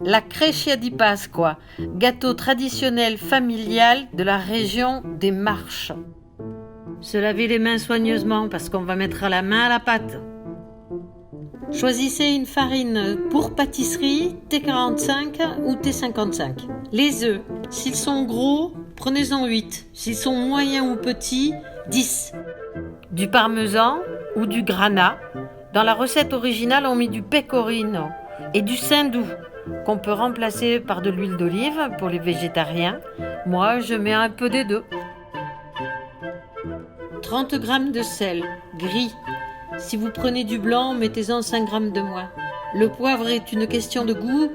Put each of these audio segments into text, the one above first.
La Crescia di Pasqua, gâteau traditionnel familial de la région des Marches. Se laver les mains soigneusement parce qu'on va mettre la main à la pâte. Choisissez une farine pour pâtisserie T45 ou T55. Les œufs, s'ils sont gros, prenez-en 8. S'ils sont moyens ou petits, 10. Du parmesan ou du grana. Dans la recette originale, on met du pecorino et du saindoux, qu'on peut remplacer par de l'huile d'olive pour les végétariens. Moi, je mets un peu des deux. 30 g de sel, gris. Si vous prenez du blanc, mettez-en 5 g de moins. Le poivre est une question de goût,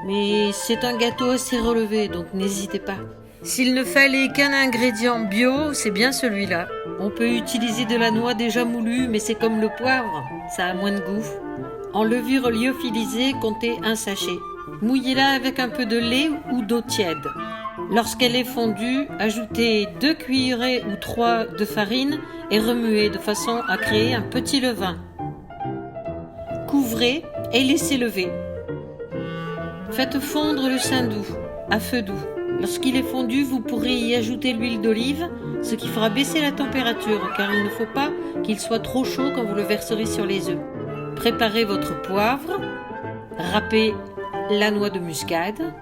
mais c'est un gâteau assez relevé, donc n'hésitez pas. S'il ne fallait qu'un ingrédient bio, c'est bien celui-là. On peut utiliser de la noix déjà moulue, mais c'est comme le poivre, ça a moins de goût. En levure lyophilisée, comptez un sachet. Mouillez-la avec un peu de lait ou d'eau tiède. Lorsqu'elle est fondue, ajoutez 2 cuillerées ou 3 de farine et remuez de façon à créer un petit levain. Couvrez et laissez lever. Faites fondre le saindoux à feu doux. Lorsqu'il est fondu, vous pourrez y ajouter l'huile d'olive, ce qui fera baisser la température, car il ne faut pas qu'il soit trop chaud quand vous le verserez sur les œufs. Préparez votre poivre, râpez la noix de muscade,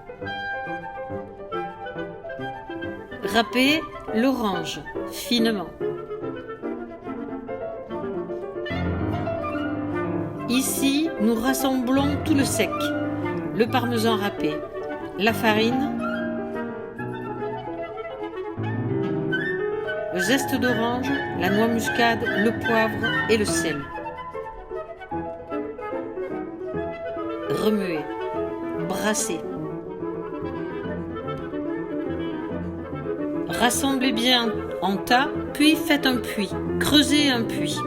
râpez l'orange finement. Ici, nous rassemblons tout le sec, le parmesan râpé, la farine, le zeste d'orange, la noix muscade, le poivre et le sel. Remuez, brassez. Rassemblez bien en tas, puis faites un puits. Creusez un puits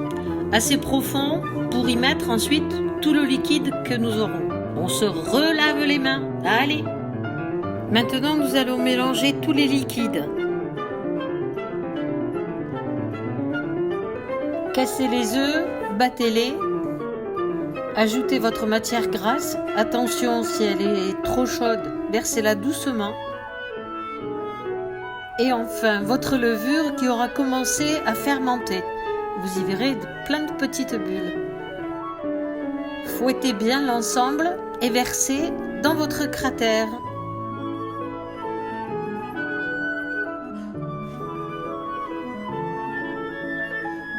assez profond pour y mettre ensuite tout le liquide que nous aurons. On se relave les mains. Allez! Maintenant, nous allons mélanger tous les liquides. Cassez les œufs, battez-les. Ajoutez votre matière grasse. Attention, si elle est trop chaude, versez-la doucement. Et enfin, votre levure qui aura commencé à fermenter. Vous y verrez plein de petites bulles. Fouettez bien l'ensemble et versez dans votre cratère.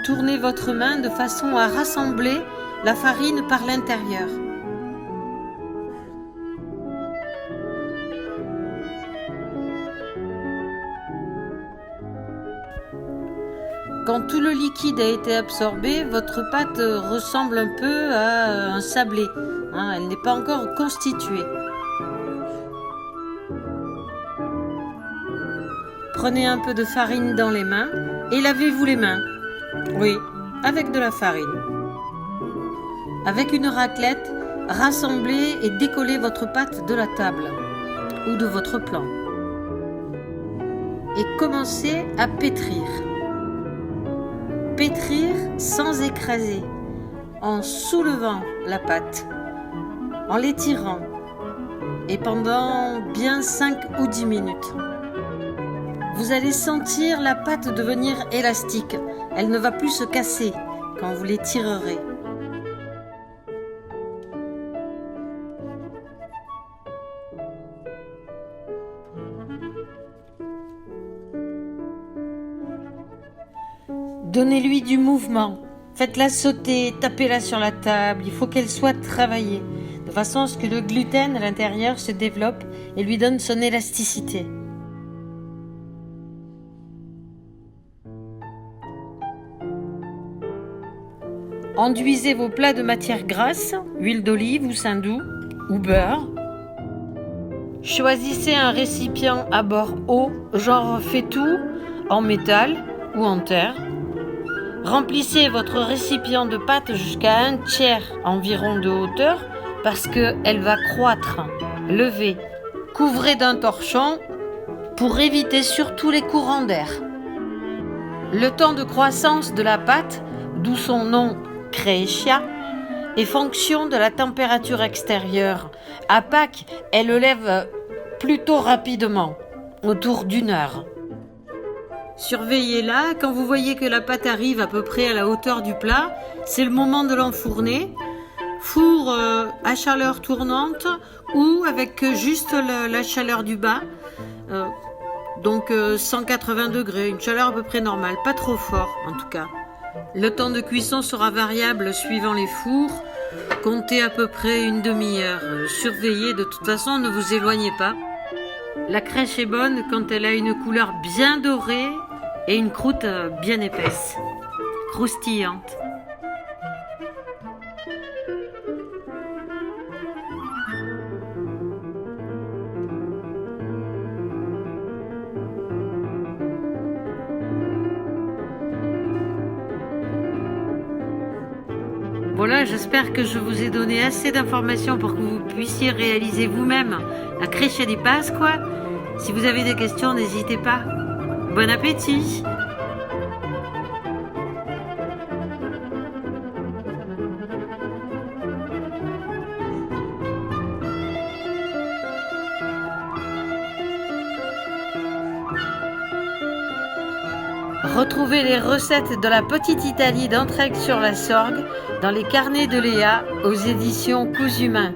Tournez votre main de façon à rassembler la farine par l'intérieur. Quand tout le liquide a été absorbé, votre pâte ressemble un peu à un sablé. Elle n'est pas encore constituée. Prenez un peu de farine dans les mains et lavez-vous les mains. Oui, avec de la farine. Avec une raclette, rassemblez et décollez votre pâte de la table ou de votre plan. Et commencez à pétrir. Pétrir sans écraser, en soulevant la pâte, en l'étirant, et pendant bien 5 ou 10 minutes. Vous allez sentir la pâte devenir élastique. Elle ne va plus se casser quand vous l'étirerez. Donnez-lui du mouvement. Faites-la sauter, tapez-la sur la table. Il faut qu'elle soit travaillée, de façon à ce que le gluten à l'intérieur se développe et lui donne son élasticité. Enduisez vos plats de matière grasse, huile d'olive ou saindoux, ou beurre. Choisissez un récipient à bord haut, genre faitout, en métal ou en terre. Remplissez votre récipient de pâte jusqu'à 1/3 environ de hauteur parce qu'elle va croître. Levez, couvrez d'un torchon pour éviter surtout les courants d'air. Le temps de croissance de la pâte, d'où son nom Crescia, et fonction de la température extérieure. À Pâques, elle lève plutôt rapidement, autour d'1 heure. Surveillez-la, quand vous voyez que la pâte arrive à peu près à la hauteur du plat, c'est le moment de l'enfourner. Four à chaleur tournante ou avec juste la chaleur du bas, donc 180 degrés, une chaleur à peu près normale, pas trop fort en tout cas. Le temps de cuisson sera variable suivant les fours, comptez à peu près une demi-heure. Surveillez, de toute façon ne vous éloignez pas. La crèche est bonne quand elle a une couleur bien dorée et une croûte bien épaisse, croustillante. Voilà, j'espère que je vous ai donné assez d'informations pour que vous puissiez réaliser vous-même la crèche di Pasqua. Si vous avez des questions, n'hésitez pas. Bon appétit! Retrouvez les recettes de la petite Italie d'Entraigues sur la Sorgue dans les carnets de Léa aux éditions Cousumain.